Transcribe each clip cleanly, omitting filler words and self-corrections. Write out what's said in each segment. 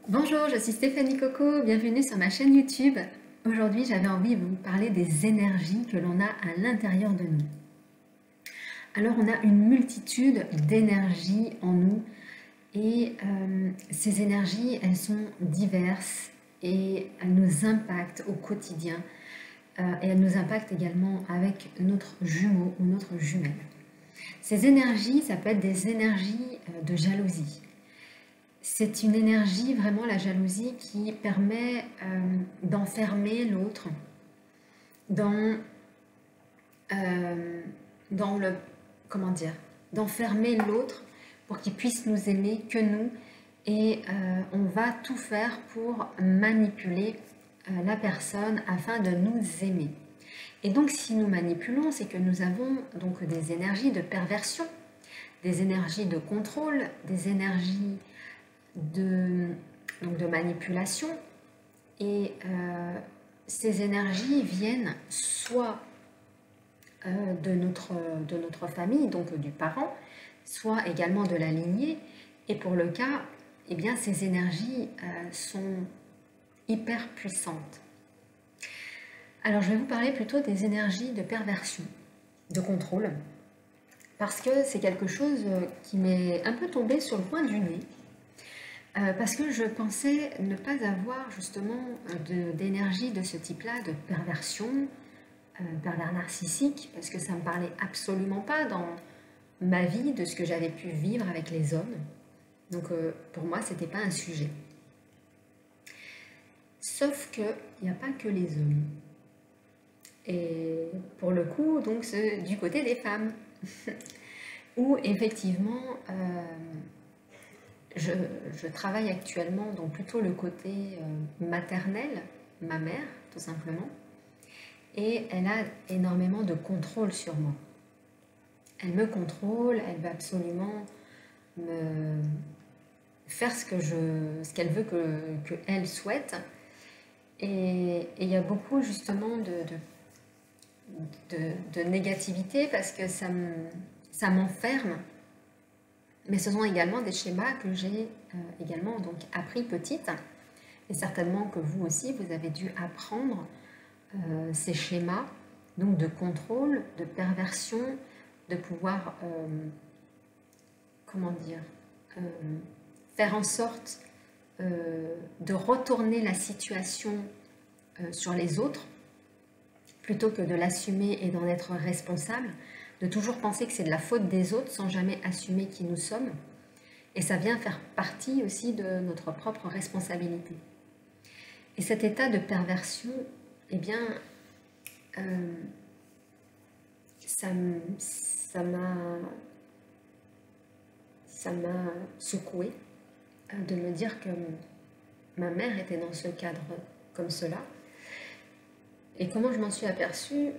Bonjour, je suis Stéphanie Coco, bienvenue sur ma chaîne YouTube. Aujourd'hui, j'avais envie de vous parler des énergies que l'on a à l'intérieur de nous. Alors, on a une multitude d'énergies en nous et ces énergies, elles sont diverses et elles nous impactent au quotidien et elles nous impactent également avec notre jumeau ou notre jumelle. Ces énergies, ça peut être des énergies de jalousie. C'est une énergie, vraiment la jalousie, qui permet d'enfermer l'autre dans, dans le, comment dire, d'enfermer l'autre pour qu'il puisse nous aimer que nous. Et on va tout faire pour manipuler la personne afin de nous aimer. Et donc si nous manipulons, c'est que nous avons donc des énergies de perversion, des énergies de contrôle, des énergies de manipulation. Et ces énergies viennent soit de notre famille, donc du parent, soit également de la lignée. Et pour le cas, eh bien, ces énergies sont hyper puissantes. Alors, je vais vous parler plutôt des énergies de perversion, de contrôle, parce que c'est quelque chose qui m'est un peu tombé sur le coin du nez. Parce que je pensais ne pas avoir justement d'énergie de ce type-là, de perversion, pervers narcissique, parce que ça ne me parlait absolument pas dans ma vie de ce que j'avais pu vivre avec les hommes. Donc pour moi, ce n'était pas un sujet. Sauf qu'il n'y a pas que les hommes. Et pour le coup, donc c'est du côté des femmes. Où effectivement... Je travaille actuellement donc plutôt le côté maternel, ma mère tout simplement, et elle a énormément de contrôle sur moi. Elle me contrôle, elle va absolument me faire ce qu'elle veut que elle souhaite, et il y a beaucoup justement de négativité parce que ça m'enferme. Mais ce sont également des schémas que j'ai également donc appris petite, et certainement que vous aussi, vous avez dû apprendre ces schémas donc de contrôle, de perversion, de pouvoir, comment dire, faire en sorte de retourner la situation sur les autres, plutôt que de l'assumer et d'en être responsable, de toujours penser que c'est de la faute des autres sans jamais assumer qui nous sommes. Et ça vient faire partie aussi de notre propre responsabilité. Et cet état de perversion, eh bien, ça m'a secouée de me dire que ma mère était dans ce cadre comme cela. Et comment je m'en suis aperçue?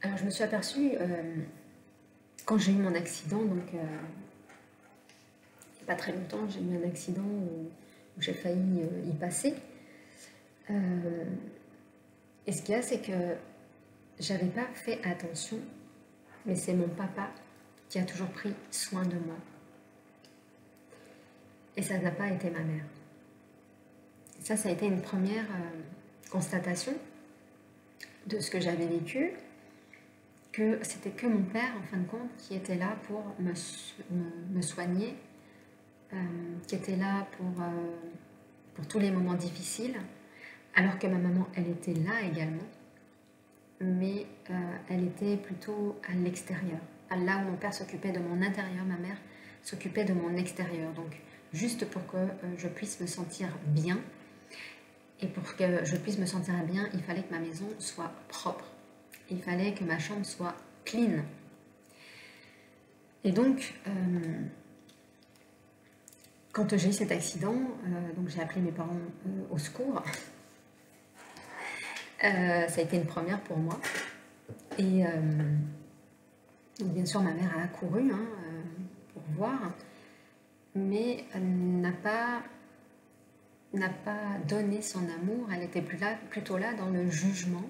Alors, je me suis aperçue quand j'ai eu mon accident, donc il n'y a pas très longtemps, j'ai eu un accident où j'ai failli y passer. Et ce qu'il y a, c'est que j'avais pas fait attention, mais c'est mon papa qui a toujours pris soin de moi. Et ça n'a pas été ma mère. Ça a été une première constatation de ce que j'avais vécu. Que c'était que mon père, en fin de compte, qui était là pour me soigner, qui était là pour tous les moments difficiles, alors que ma maman, elle était là également, mais elle était plutôt à l'extérieur. Là où mon père s'occupait de mon intérieur, ma mère s'occupait de mon extérieur. Donc, juste pour que je puisse me sentir bien, et pour que je puisse me sentir bien, il fallait que ma maison soit propre. Il fallait que ma chambre soit clean. Et donc, quand j'ai eu cet accident, donc j'ai appelé mes parents au secours. Ça a été une première pour moi. Et donc bien sûr, ma mère a accouru pour voir, mais n'a pas donné son amour. Elle était plutôt là dans le jugement.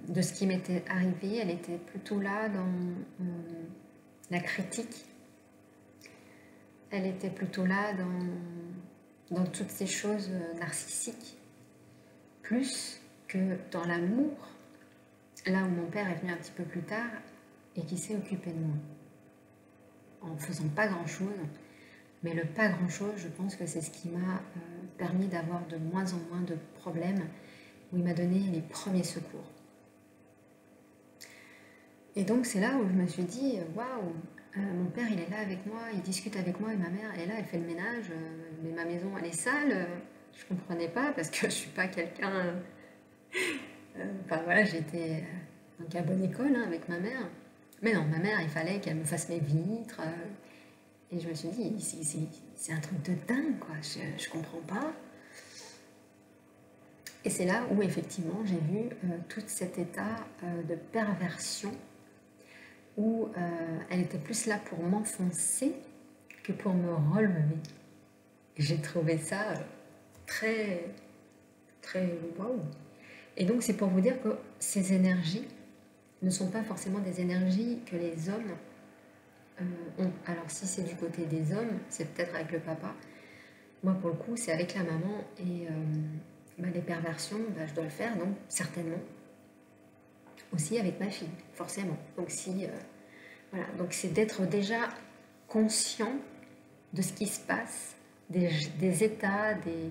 De ce qui m'était arrivé, elle était plutôt là dans la critique. elle était plutôt là dans toutes ces choses narcissiques, plus que dans l'amour, là où mon père est venu un petit peu plus tard et qui s'est occupé de moi. En faisant pas grand-chose, mais le pas grand-chose, je pense que c'est ce qui m'a permis d'avoir de moins en moins de problèmes, où il m'a donné les premiers secours. Et donc c'est là où je me suis dit, waouh, mon père il est là avec moi, il discute avec moi et ma mère elle est là, elle fait le ménage, mais ma maison elle est sale. Je comprenais pas parce que je suis pas quelqu'un. Enfin voilà, j'étais donc à bonne école avec ma mère. Mais non, ma mère il fallait qu'elle me fasse mes vitres. Et je me suis dit, c'est un truc de dingue quoi, je comprends pas. Et c'est là où effectivement j'ai vu tout cet état de perversion où elle était plus là pour m'enfoncer que pour me relever. J'ai trouvé ça très, très waouh. Et donc c'est pour vous dire que ces énergies ne sont pas forcément des énergies que les hommes ont. Alors si c'est du côté des hommes, c'est peut-être avec le papa. Moi pour le coup c'est avec la maman et les perversions, je dois le faire, donc certainement aussi avec ma fille, forcément. Donc si voilà, donc c'est d'être déjà conscient de ce qui se passe, des états, de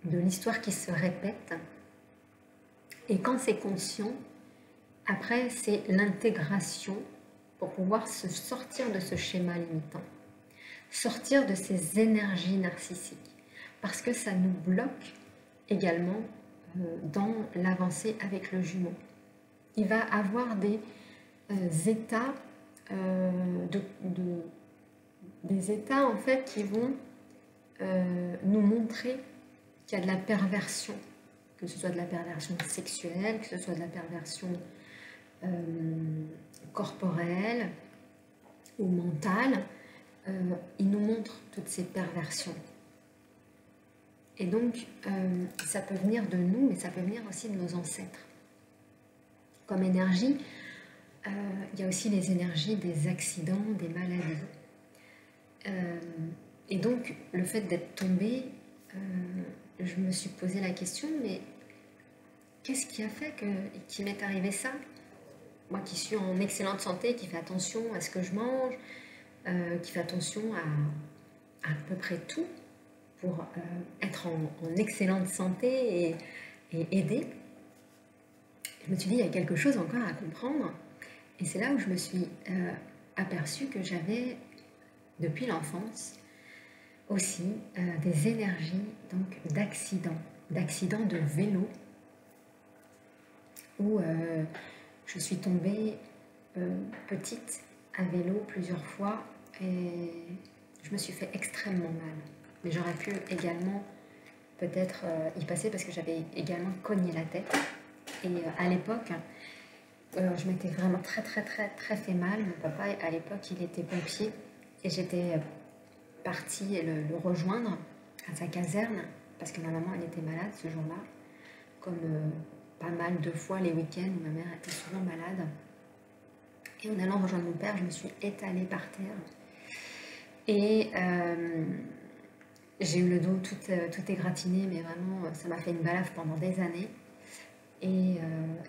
l'histoire qui se répète. Et quand c'est conscient, après c'est l'intégration pour pouvoir se sortir de ce schéma limitant, sortir de ces énergies narcissiques, parce que ça nous bloque également dans l'avancée avec le jumeau. Il va avoir des états, des états en fait qui vont nous montrer qu'il y a de la perversion, que ce soit de la perversion sexuelle, que ce soit de la perversion corporelle ou mentale. Il nous montre toutes ces perversions. Et donc, ça peut venir de nous, mais ça peut venir aussi de nos ancêtres. Comme énergie, il y a aussi les énergies des accidents, des maladies. Et donc, le fait d'être tombée, je me suis posé la question, mais qu'est-ce qui a fait qu'il m'est arrivé ça? Moi qui suis en excellente santé, qui fait attention à ce que je mange, qui fait attention à peu près tout pour être en excellente santé et aider. Je me suis dit, il y a quelque chose encore à comprendre. Et c'est là où je me suis aperçue que j'avais, depuis l'enfance, aussi des énergies d'accidents de vélo, où je suis tombée petite à vélo plusieurs fois et je me suis fait extrêmement mal. Mais j'aurais pu également peut-être y passer parce que j'avais également cogné la tête. Et à l'époque, je m'étais vraiment très fait mal. Mon papa, à l'époque, il était pompier et j'étais partie le rejoindre à sa caserne parce que ma maman, elle était malade ce jour-là, comme pas mal de fois les week-ends où ma mère était souvent malade. Et en allant rejoindre mon père, je me suis étalée par terre. Et j'ai eu le dos tout égratigné, mais vraiment, ça m'a fait une balafre pendant des années. Et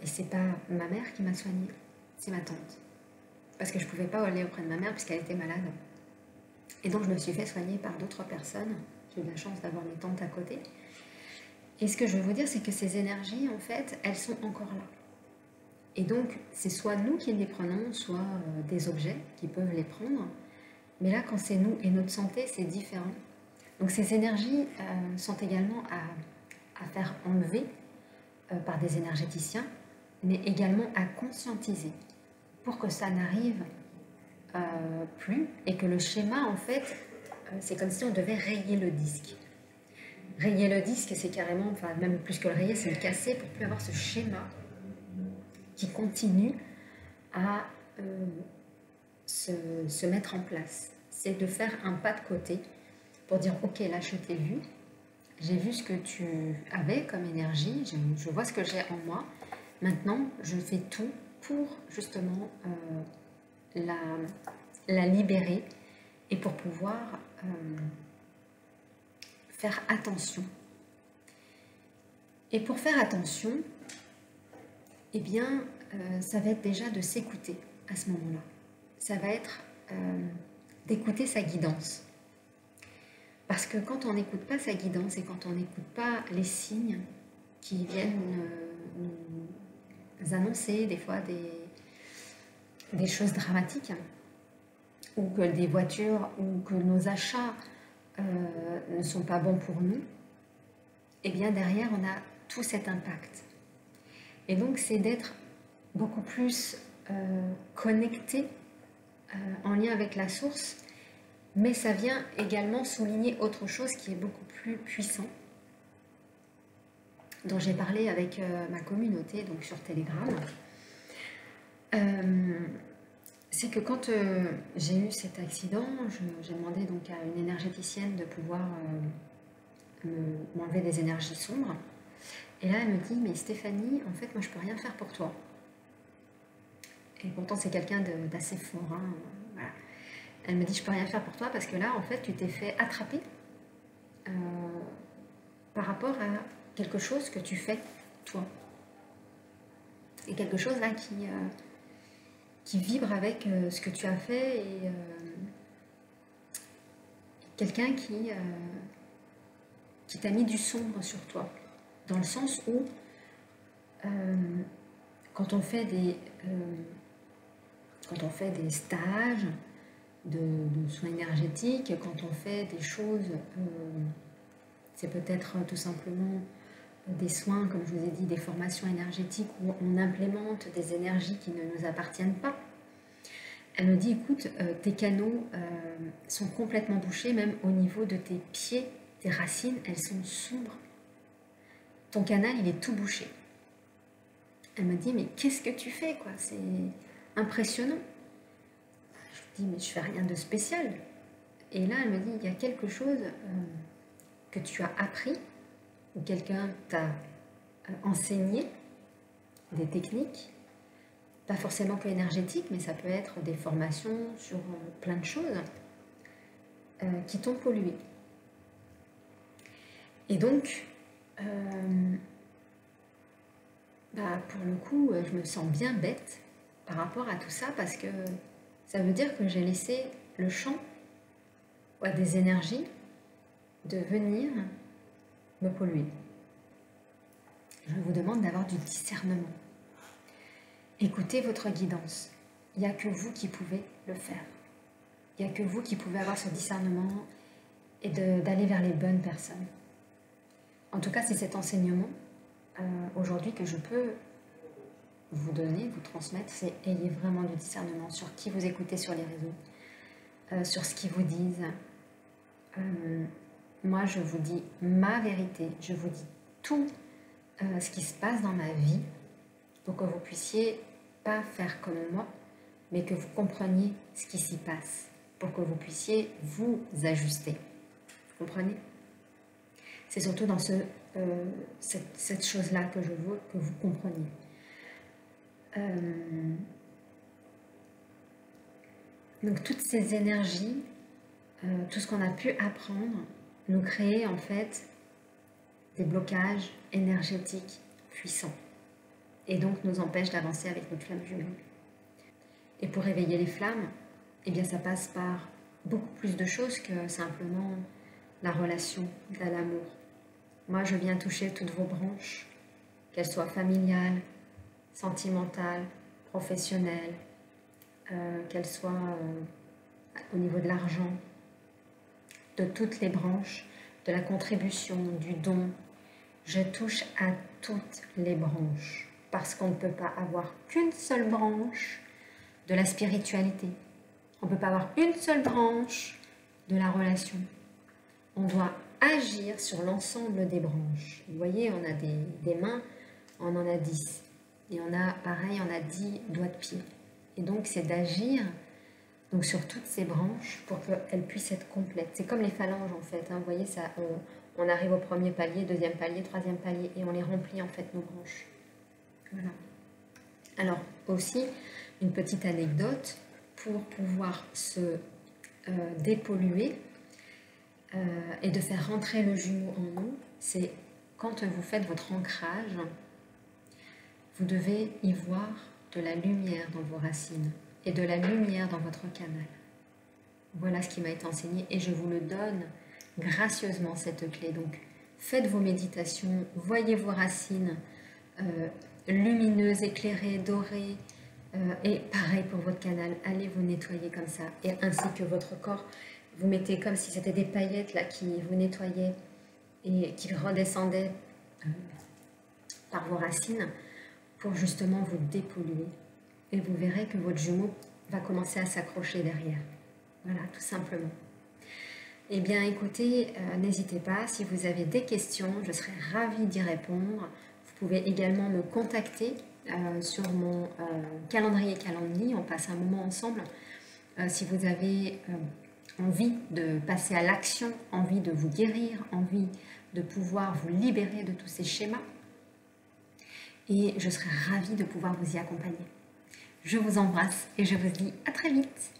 c'est pas ma mère qui m'a soignée, c'est ma tante. Parce que je pouvais pas aller auprès de ma mère puisqu'elle était malade. Et donc je me suis fait soigner par d'autres personnes. J'ai eu la chance d'avoir mes tantes à côté. Et ce que je veux vous dire, c'est que ces énergies, en fait, elles sont encore là. Et donc, c'est soit nous qui les prenons, soit des objets qui peuvent les prendre. Mais là, quand c'est nous et notre santé, c'est différent. Donc ces énergies sont également à faire enlever par des énergéticiens, mais également à conscientiser pour que ça n'arrive plus et que le schéma, en fait, c'est comme si on devait rayer le disque. Rayer le disque, c'est carrément, enfin même plus que le rayer, c'est le casser pour plus avoir ce schéma qui continue à se mettre en place. C'est de faire un pas de côté pour dire ok, là je t'ai vu, j'ai vu ce que tu avais comme énergie, je vois ce que j'ai en moi, maintenant je fais tout pour justement la libérer et pour pouvoir faire attention. Et pour faire attention, eh bien, ça va être déjà de s'écouter à ce moment-là. Ça va être d'écouter sa guidance. Parce que quand on n'écoute pas sa guidance et quand on n'écoute pas les signes qui viennent nous annoncer des fois des choses dramatiques, ou que des voitures, ou que nos achats ne sont pas bons pour nous, et bien derrière on a tout cet impact. Et donc c'est d'être beaucoup plus connecté, en lien avec la source, mais ça vient également souligner autre chose qui est beaucoup plus puissant, dont j'ai parlé avec ma communauté, donc sur Telegram. C'est que quand j'ai eu cet accident, j'ai demandé donc à une énergéticienne de pouvoir m'enlever des énergies sombres. Et là, elle me dit, mais Stéphanie, en fait, moi, je peux rien faire pour toi. Et pourtant, c'est quelqu'un d'assez fort. Hein, voilà. Elle me dit, je peux rien faire pour toi parce que là, en fait, tu t'es fait attraper par rapport à quelque chose que tu fais, toi. Et quelque chose là qui vibre avec ce que tu as fait et quelqu'un qui t'a mis du sombre sur toi. Dans le sens où, quand on fait des stages de soins énergétiques, quand on fait des choses, c'est peut-être tout simplement des soins, comme je vous ai dit, des formations énergétiques où on implémente des énergies qui ne nous appartiennent pas. Elle me dit, écoute, tes canaux sont complètement bouchés, même au niveau de tes pieds, tes racines, elles sont sombres. Ton canal, il est tout bouché. Elle me dit, mais qu'est-ce que tu fais, quoi? C'est impressionnant. Je lui dis, mais je fais rien de spécial. Et là, elle me dit, il y a quelque chose que tu as appris, ou quelqu'un t'a enseigné, des techniques, pas forcément que énergétiques, mais ça peut être des formations sur plein de choses qui t'ont pollué. Et donc, pour le coup, je me sens bien bête par rapport à tout ça, parce que ça veut dire que j'ai laissé le champ à des énergies de venir me polluer. Je vous demande d'avoir du discernement. Écoutez votre guidance. Il n'y a que vous qui pouvez le faire. Il n'y a que vous qui pouvez avoir ce discernement et d'aller vers les bonnes personnes. En tout cas, c'est cet enseignement aujourd'hui que je peux vous donner, vous transmettre, c'est ayez vraiment du discernement sur qui vous écoutez sur les réseaux, sur ce qu'ils vous disent. Moi, je vous dis ma vérité, je vous dis tout ce qui se passe dans ma vie pour que vous puissiez pas faire comme moi, mais que vous compreniez ce qui s'y passe, pour que vous puissiez vous ajuster. Vous comprenez? C'est surtout dans cette chose-là que je veux que vous compreniez. Donc toutes ces énergies, tout ce qu'on a pu apprendre, nous créer en fait des blocages énergétiques puissants et donc nous empêche d'avancer avec notre flamme jumelle. Et pour réveiller les flammes, eh bien ça passe par beaucoup plus de choses que simplement la relation, l'amour. Moi, je viens toucher toutes vos branches, qu'elles soient familiales, sentimentales, professionnelles, qu'elles soient au niveau de l'argent, de toutes les branches, de la contribution, du don. Je touche à toutes les branches parce qu'on ne peut pas avoir qu'une seule branche de la spiritualité. On ne peut pas avoir une seule branche de la relation. On doit agir sur l'ensemble des branches. Vous voyez, on a des mains, on en a 10. Et on a, pareil, on a 10 doigts de pied. Et donc, c'est d'agir donc, sur toutes ces branches pour qu'elles puissent être complètes. C'est comme les phalanges, en fait. Hein. Vous voyez, ça, on arrive au premier palier, deuxième palier, troisième palier, et on les remplit, en fait, nos branches. Voilà. Alors, aussi, une petite anecdote pour pouvoir se dépolluer et de faire rentrer le jumeau en nous, c'est quand vous faites votre ancrage, vous devez y voir de la lumière dans vos racines et de la lumière dans votre canal. Voilà ce qui m'a été enseigné et je vous le donne gracieusement, cette clé. Donc, faites vos méditations, voyez vos racines lumineuses, éclairées, dorées. Et pareil pour votre canal, allez vous nettoyer comme ça. Et ainsi que votre corps, vous mettez comme si c'était des paillettes là qui vous nettoyaient et qui redescendaient par vos racines pour justement vous dépolluer. Et vous verrez que votre jumeau va commencer à s'accrocher derrière. Voilà, tout simplement. Eh bien, écoutez, n'hésitez pas, si vous avez des questions, je serai ravie d'y répondre. Vous pouvez également me contacter sur mon calendrier Calendly, on passe un moment ensemble. Si vous avez envie de passer à l'action, envie de vous guérir, envie de pouvoir vous libérer de tous ces schémas, et je serai ravie de pouvoir vous y accompagner. Je vous embrasse et je vous dis à très vite.